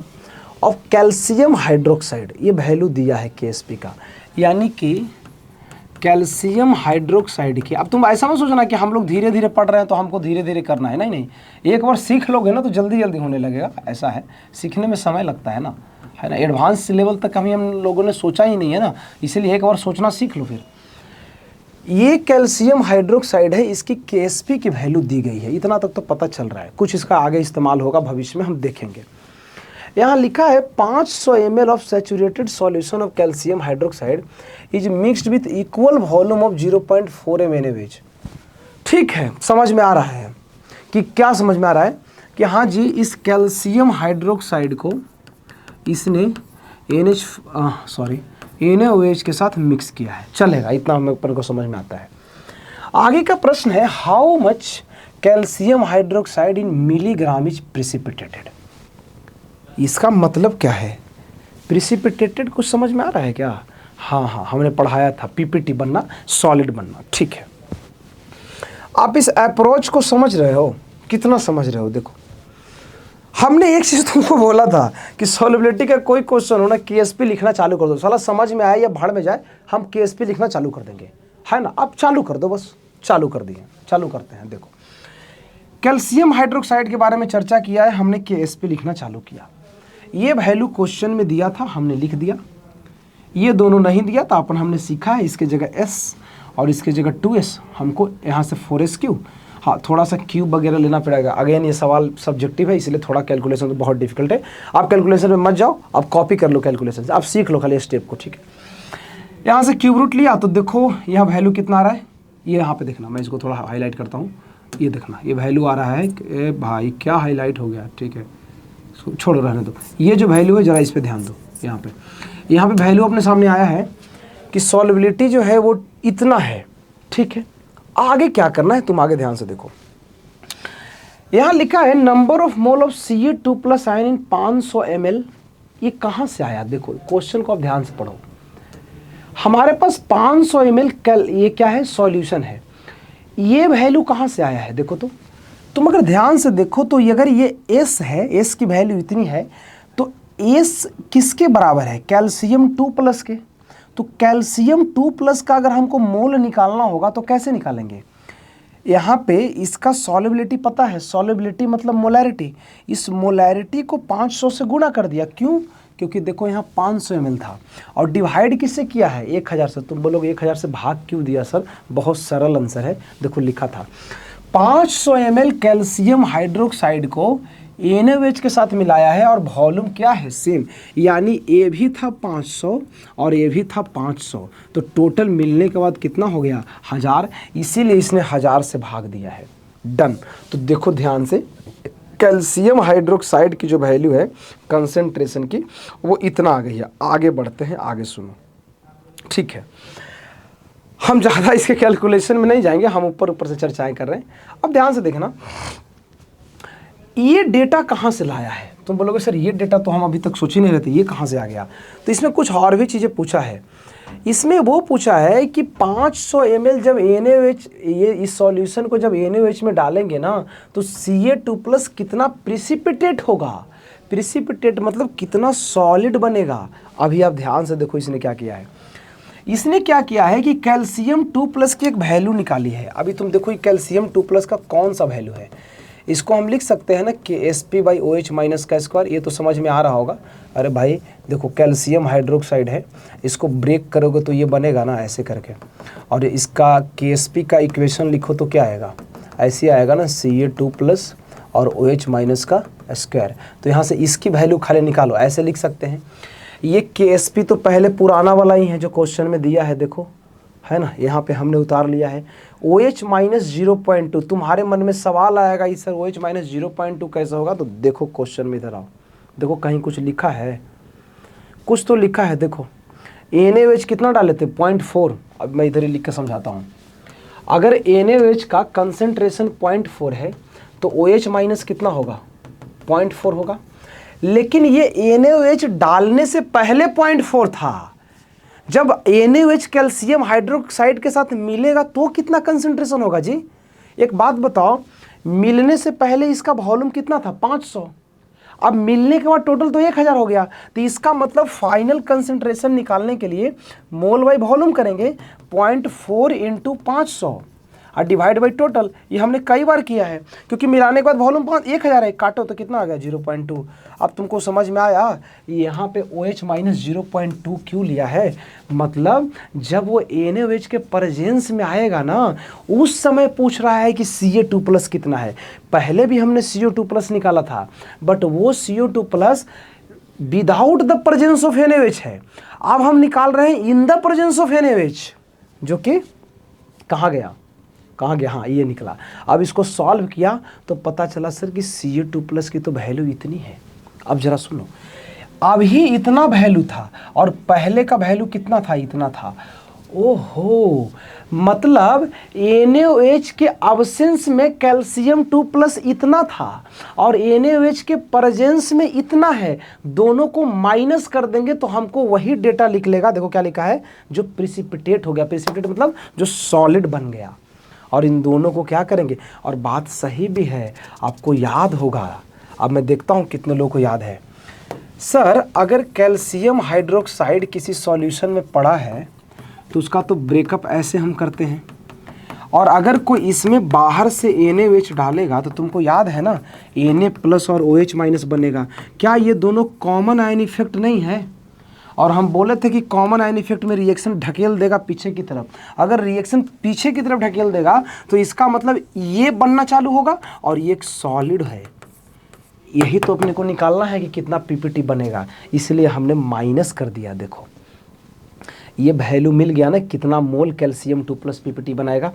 of calcium hydroxide. ये वैल्यू दिया है KSP का, यानी कि कैल्शियम हाइड्रोक्साइड की। अब तुम ऐसा मत सोचना कि हम लोग धीरे धीरे पढ़ रहे हैं तो हमको धीरे धीरे करना है, नहीं नहीं। एक बार सीख लोगे ना तो जल्दी जल्दी होने लगेगा। ऐसा है, सीखने में समय लगता है ना, है ना। एडवांस लेवल तक कभी हम लोगों ने सोचा ही नहीं है ना, इसीलिए एक बार सोचना सीख लो। फिर ये कैल्शियम हाइड्रोक्साइड है, इसकी KSP की वैल्यू दी गई है, इतना तक तो पता चल रहा है। कुछ इसका आगे इस्तेमाल होगा भविष्य में, हम देखेंगे। यहाँ लिखा है 500 ml of saturated solution of calcium hydroxide is mixed with equal volume of 0.4 mNaVH। ठीक है, समझ में आ रहा है कि क्या समझ में आ रहा है कि हाँ जी, इस कैल्शियम हाइड्रोक्साइड को इसने NaOH के साथ मिक्स किया है। चलेगा, इतना हमें ऊपर को समझ में आता है। आगे का प्रश्न है how much calcium hydroxide in milligram is precipitated. इसका मतलब क्या है? प्रिसिपिटेटेड कुछ समझ में आ रहा है क्या? हाँ, हमने पढ़ाया था, PPT बनना, सॉलिड बनना, ठीक है। आप इस अप्रोच को समझ रहे हो? कितना समझ रहे हो? देखो, हमने एक चीज़ तुमको बोला था कि सॉल्युबिलिटी का कोई क्वेश्चन हो ना, KSP लिखना चालू कर दो। साला समझ में आए या भाड़ में जाए, हम KSP लिखना चालू कर देंगे, है ना। अब चालू कर दो, बस चालू कर दिए, चालू करते हैं। देखो, कैल्शियम हाइड्रोक्साइड के बारे में चर्चा किया है हमने, KSP लिखना चालू किया। ये वैल्यू क्वेश्चन में दिया था, हमने लिख दिया। ये दोनों नहीं दिया तो अपन हमने सीखा है, इसके जगह S और इसके जगह 2S, हमको यहाँ से 4SQ, हाँ थोड़ा सा क्यूब वगैरह लेना पड़ेगा। अगेन ये सवाल सब्जेक्टिव है, इसलिए थोड़ा कैलकुलेशन तो बहुत डिफिकल्ट है। आप कैलकुलेशन में मत जाओ, आप कॉपी कर लो कैलकुलेशन, आप सीख लो खाली स्टेप को, ठीक है। यहाँ से क्यूब रूट लिया तो देखो यहाँ वैल्यू कितना आ रहा है, ये यहाँ पे देखना, मैं इसको थोड़ा हाईलाइट करता हूँ। ये देखना, ये वैल्यू आ रहा है, ए भाई क्या हाईलाइट हो गया, ठीक है, छोड़ो रहने दो। ये जो वैल्यू है जरा इस पर ध्यान दो। यहाँ पे वैल्यू अपने सामने आया है कि सॉल्युबिलिटी जो है वो इतना है, ठीक है। आगे क्या करना है तुम आगे ध्यान से देखो। यहाँ लिखा है number of mole of Ca2+ ion in 500 ml। ये कहाँ से आया? देखो क्वेश्चन को आप ध्यान से पढ़ो। हमारे पास 500 ml ये क्या है? सॉल्यूशन है। ये वैल्यू कहाँ से आया है? देखो तो तुम अगर ध्यान से देखो तो अगर ये S है, S की वैल्यू इतनी है, तो S किसके बराबर है? कैल्शियम 2+ के। तो कैल्शियम 2+ का अगर हमको मोल निकालना होगा तो कैसे निकालेंगे? यहाँ पे इसका सॉल्युबिलिटी पता है, सॉल्युबिलिटी मतलब मोलैरिटी, इस मोलैरिटी को 500 से गुणा कर दिया। क्यों? क्योंकि देखो यहाँ 500 ml था और डिवाइड किससे किया है? 1000 से। तुम बोलोगे 1000 से भाग क्यों दिया सर? बहुत सरल आंसर है, देखो लिखा था 500 ml कैल्शियम हाइड्रोक्साइड को NaOH के साथ मिलाया है और वॉल्यूम क्या है? सेम, यानी ए भी था 500 और ए भी था 500, तो टोटल मिलने के बाद कितना हो गया? 1000, इसीलिए इसने 1000 से भाग दिया है। डन। तो देखो ध्यान से, कैल्शियम हाइड्रोक्साइड की जो वैल्यू है कंसंट्रेशन की, वो इतना आ गई है। आगे बढ़ते हैं, आगे सुनो, ठीक है। हम ज़्यादा इसके कैलकुलेशन में नहीं जाएंगे, हम ऊपर ऊपर से चर्चाएं कर रहे हैं। अब ध्यान से देखना, ये डेटा कहाँ से लाया है? तुम बोलोगे सर ये डेटा तो हम अभी तक सोच ही नहीं रहे थे, ये कहाँ से आ गया? तो इसमें कुछ और भी चीज़ें पूछा है। इसमें वो पूछा है कि 500 ml जब NaOH, ये इस सॉल्यूशन को जब NaOH में डालेंगे ना, तो Ca2+ कितना प्रिसिपिटेट होगा? प्रिसिपिटेट मतलब कितना सॉलिड बनेगा। अभी आप ध्यान से देखो इसने क्या किया है। इसने क्या किया है कि कैल्शियम 2+ की एक वैल्यू निकाली है। अभी तुम देखो ये कैल्शियम 2+ का कौन सा वैल्यू है? इसको हम लिख सकते हैं ना Sp/OH माइनस का स्क्वायर। ये तो समझ में आ रहा होगा। अरे भाई देखो, कैल्शियम हाइड्रोक्साइड है, इसको ब्रेक करोगे तो ये बनेगा ना ऐसे करके, और इसका Ksp का इक्वेशन लिखो तो क्या आएगा? ऐसे आएगा ना, Ca2+ और OH माइनस का स्क्वायर। तो यहाँ से इसकी वैल्यू खाली निकालो, ऐसे लिख सकते हैं। ये Ksp तो पहले पुराना वाला ही है जो क्वेश्चन में दिया है, देखो है ना, यहाँ पे हमने उतार लिया है। OH माइनस 0.2, तुम्हारे मन में सवाल आएगा इस सर OH माइनस 0.2 कैसे होगा? तो देखो क्वेश्चन में इधर आओ, देखो कहीं कुछ लिखा है, कुछ तो लिखा है। देखो NaOH कितना डाले थे? 0.4। अब मैं इधर ही लिख के समझाता हूँ। अगर NaOH का कंसंट्रेशन 0.4 है तो OH माइनस कितना होगा? 0.4 होगा। लेकिन ये NaOH डालने से पहले 0.4 था। जब NaOH कैल्शियम हाइड्रोक्साइड के साथ मिलेगा तो कितना कंसंट्रेशन होगा जी? एक बात बताओ, मिलने से पहले इसका वॉल्यूम कितना था? 500। अब मिलने के बाद टोटल तो 1000 हो गया। तो इसका मतलब फाइनल कंसंट्रेशन निकालने के लिए मोल बाई वॉल्यूम करेंगे 0.4 × 500 और डिवाइड बाई टोटल। ये हमने कई बार किया है, क्योंकि मिलाने के बाद वॉल्यूम 1000 है, काटो तो कितना आ गया? 0.2। अब तुमको समझ में आया यहाँ पे OH माइनस 0.2 क्यों लिया है? मतलब जब वो NaOH के प्रेजेंस में आएगा ना, उस समय पूछ रहा है कि Ca2+ कितना है। पहले भी हमने CO2+ निकाला था, बट वो CO2+ without the presence of NaOH है। अब हम निकाल रहे हैं in the presence of NaOH, जो कि कहाँ गया? कहाँ गया? हाँ, ये निकला। अब इसको सॉल्व किया तो पता चला सर कि Ca2+ की तो वैल्यू इतनी है। अब जरा सुनो, अभी इतना वैल्यू था और पहले का वैल्यू कितना था? इतना था। ओहो, मतलब NaOH के अब्सेंस में कैल्शियम 2+ इतना था और NaOH के प्रेजेंस में इतना है। दोनों को माइनस कर देंगे तो हमको वही डेटा लिख लेगा। देखो क्या लिखा है, जो प्रिसिपिटेट हो गया। प्रिसिपिटेट मतलब जो सॉलिड बन गया। और इन दोनों को क्या करेंगे? और बात सही भी है, आपको याद होगा। अब मैं देखता हूँ कितने लोगों को याद है। सर अगर कैल्शियम हाइड्रोक्साइड किसी सॉल्यूशन में पड़ा है तो उसका तो ब्रेकअप ऐसे हम करते हैं, और अगर कोई इसमें बाहर से NaOH डालेगा तो तुमको याद है ना, Na+ और OH माइनस बनेगा। क्या ये दोनों कॉमन आयन इफेक्ट नहीं है? और हम बोले थे कि कॉमन आयन इफेक्ट में रिएक्शन ढकेल देगा पीछे की तरफ। अगर रिएक्शन पीछे की तरफ ढकेल देगा तो इसका मतलब ये बनना चालू होगा और ये एक सॉलिड है। यही तो अपने को निकालना है कि कितना पीपीटी बनेगा, इसलिए हमने माइनस कर दिया। देखो ये वैल्यू मिल गया ना, कितना मोल कैल्शियम 2+ पीपीटी बनाएगा।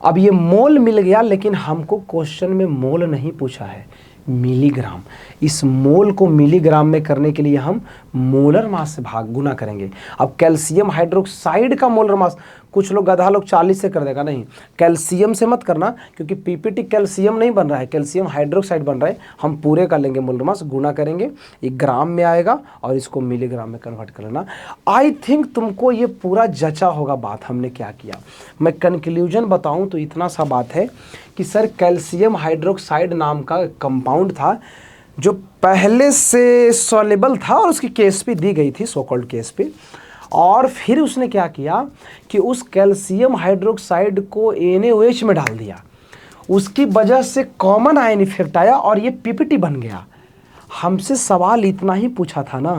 अब ये मोल मिल गया, लेकिन हमको क्वेश्चन में मोल नहीं पूछा है, मिलीग्राम। इस मोल को मिलीग्राम में करने के लिए हम मोलर मास से भाग गुना करेंगे। अब कैल्शियम हाइड्रोक्साइड का मोलर मास, कुछ लोग गधा लोग 40 से कर देगा, नहीं, कैल्शियम से मत करना, क्योंकि पीपीटी कैल्शियम नहीं बन रहा है, कैल्शियम हाइड्रोक्साइड बन रहा है। हम पूरे का लेंगे मोलर मास, गुना करेंगे, ये ग्राम में आएगा और इसको मिलीग्राम में कन्वर्ट कर लेना। आई थिंक तुमको ये पूरा जचा होगा बात हमने क्या किया। मैं कंक्लूजन बताऊं तो इतना सा बात है कि सर कैल्शियम हाइड्रोक्साइड नाम का कंपाउंड था जो पहले से सॉल्युबल था और उसकी Ksp दी गई थी, सो कॉल्ड Ksp। और फिर उसने क्या किया कि उस कैल्शियम हाइड्रोक्साइड को NaOH में डाल दिया उसकी वजह से कॉमन आयन इफेक्ट आया और ये पीपीटी बन गया। हमसे सवाल इतना ही पूछा था ना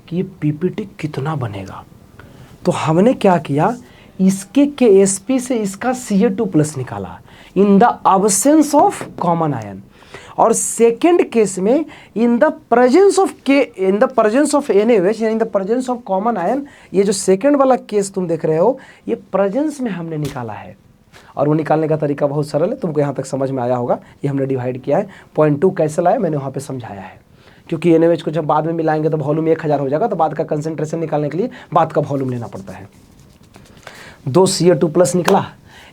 कि ये पीपीटी कितना बनेगा, तो हमने क्या किया, इसके KSP से इसका Ca2+ निकाला in the absence of common ion, और सेकेंड केस में in the presence of NaOH, in the presence of common ion. ये जो सेकेंड वाला केस तुम देख रहे हो, ये प्रेजेंस में हमने निकाला है, और वो निकालने का तरीका बहुत सरल है, तुमको यहाँ तक समझ में आया होगा। ये हमने डिवाइड किया है, 0.2 कैसे लाया मैंने वहाँ पे समझाया है, क्योंकि NaOH को जब बाद में मिलाएंगे तो वॉल्यूम 1000 हो जाएगा, तो बाद का कंसंट्रेशन निकालने के लिए बाद का वॉल्यूम लेना पड़ता है। 2 Ca2+ निकला,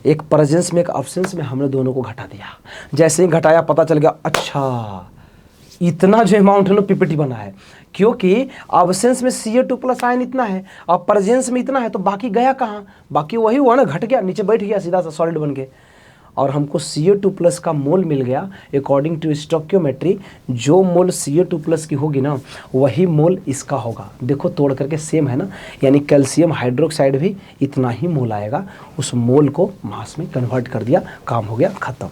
एक प्रेजेंस में एक अब्सेंस में, हमने दोनों को घटा दिया। जैसे ही घटाया पता चल गया, अच्छा इतना जो अमाउंट है ना पीपीटी बना है, क्योंकि अब्सेंस में Ca2+ आयन इतना है और प्रेजेंस में इतना है, तो बाकी गया कहाँ, बाकी वही हुआ ना, घट गया, नीचे बैठ गया सीधा सा सॉलिड बन के। और हमको Ca2+ का मोल मिल गया अकॉर्डिंग टू स्टोइकियोमेट्री। जो मोल Ca2+ की होगी ना, वही मोल इसका होगा। देखो तोड़ करके सेम है ना, यानी कैल्शियम हाइड्रोक्साइड भी इतना ही मोल आएगा। उस मोल को मास में कन्वर्ट कर दिया, काम हो गया, खत्म।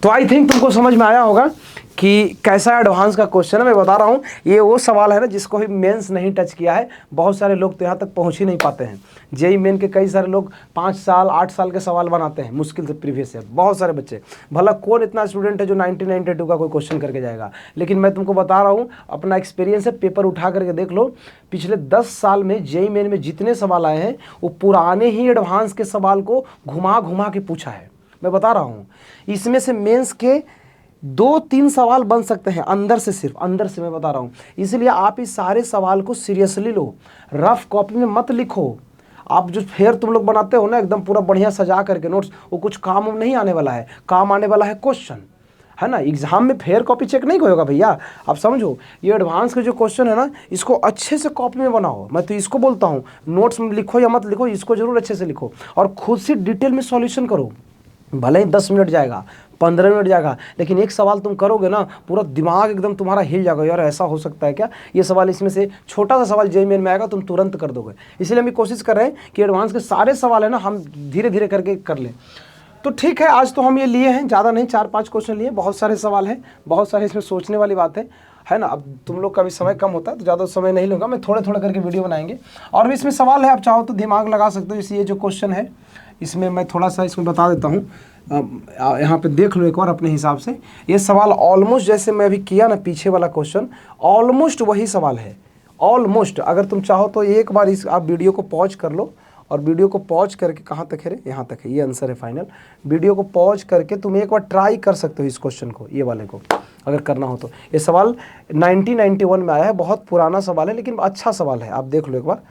तो आई थिंक तुमको समझ में आया होगा कि कैसा एडवांस का क्वेश्चन है। मैं बता रहा हूँ, ये वो सवाल है ना जिसको भी मेंस नहीं टच किया है। बहुत सारे लोग तो यहाँ तक पहुँच ही नहीं पाते हैं। जेईई मेन के कई सारे लोग 5 साल 8 साल के सवाल बनाते हैं मुश्किल से, प्रीवियस ईयर बहुत सारे बच्चे। भला कौन इतना स्टूडेंट है जो 1992 का कोई क्वेश्चन करके जाएगा, लेकिन मैं तुमको बता रहा हूँ, अपना एक्सपीरियंस है, पेपर उठा करके देख लो। पिछले 10 साल में जेईई मेन में जितने सवाल आए हैं, वो पुराने ही एडवांस के सवाल को घुमा घुमा के पूछा है। मैं बता रहा हूँ, इसमें से मेंस के 2-3 सवाल बन सकते हैं अंदर से, सिर्फ अंदर से, मैं बता रहा हूँ। इसलिए आप इस सारे सवाल को सीरियसली लो, रफ कॉपी में मत लिखो। आप जो फेयर तुम लोग बनाते हो ना एकदम पूरा बढ़िया सजा करके नोट्स, वो कुछ काम नहीं आने वाला है, काम आने वाला है क्वेश्चन, है ना। एग्जाम में फेयर कॉपी चेक नहीं होगा भैया, आप समझो। ये एडवांस के जो क्वेश्चन है ना, इसको अच्छे से कॉपी में बनाओ। मैं तो इसको बोलता हूँ, नोट्स में लिखो या मत लिखो, इसको जरूर अच्छे से लिखो और खुद से डिटेल में सॉल्यूशन करो। भले ही 10 मिनट जाएगा, 15 मिनट जाएगा, लेकिन एक सवाल तुम करोगे ना, पूरा दिमाग एकदम तुम्हारा हिल जाएगा, यार ऐसा हो सकता है क्या, ये सवाल, इसमें से छोटा सा सवाल जेईई मेन में आएगा, तुम तुरंत कर दोगे। इसलिए हम कोशिश कर रहे हैं कि एडवांस के सारे सवाल है ना, हम धीरे धीरे करके कर लें। तो ठीक है, आज तो हम ये लिए हैं, ज़्यादा नहीं, 4-5 क्वेश्चन लिए, बहुत सारे सवाल हैं, बहुत सारे इसमें सोचने वाली बात है ना। अब तुम लोग का भी समय कम होता है, तो ज़्यादा समय नहीं लूँगा मैं, थोड़े थोड़े करके वीडियो बनाएंगे। और भी इसमें सवाल है, आप चाहो तो दिमाग लगा सकते हो। इसी ये जो क्वेश्चन है, इसमें मैं थोड़ा सा इसमें बता देता हूँ, यहाँ पे देख लो एक बार अपने हिसाब से। ये सवाल ऑलमोस्ट जैसे मैं अभी किया ना पीछे वाला क्वेश्चन, ऑलमोस्ट वही सवाल है, ऑलमोस्ट। अगर तुम चाहो तो एक बार इस आप वीडियो को पॉज कर लो, और वीडियो को पॉज करके, कहाँ तक है रे, यहाँ तक है, ये आंसर है फाइनल। वीडियो को पॉज करके तुम एक बार ट्राई कर सकते हो इस क्वेश्चन को, ये वाले को अगर करना हो तो। ये सवाल 1991 में आया है, बहुत पुराना सवाल है, लेकिन अच्छा सवाल है, आप देख लो एक बार।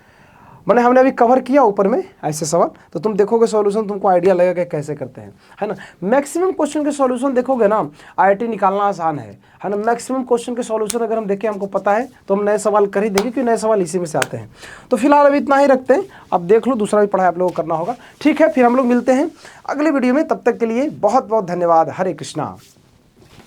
मैंने हमने अभी कवर किया ऊपर में ऐसे सवाल, तो तुम देखोगे सॉल्यूशन, तुमको आइडिया लगेगा कि कैसे करते हैं, है ना। मैक्सिमम क्वेश्चन के सॉल्यूशन देखोगे ना, आईआईटी निकालना आसान है ना। मैक्सिमम क्वेश्चन के सॉल्यूशन अगर हम देखें, हमको पता है, तो हम नए सवाल कर ही देंगे, क्योंकि नए सवाल इसी में से आते हैं। तो फिलहाल अभी इतना ही रखते हैं, अब देख लो दूसरा भी पढ़ाई आप लोगों को करना होगा। ठीक है, फिर हम लोग मिलते हैं अगले वीडियो में, तब तक के लिए बहुत बहुत धन्यवाद। हरे कृष्णा।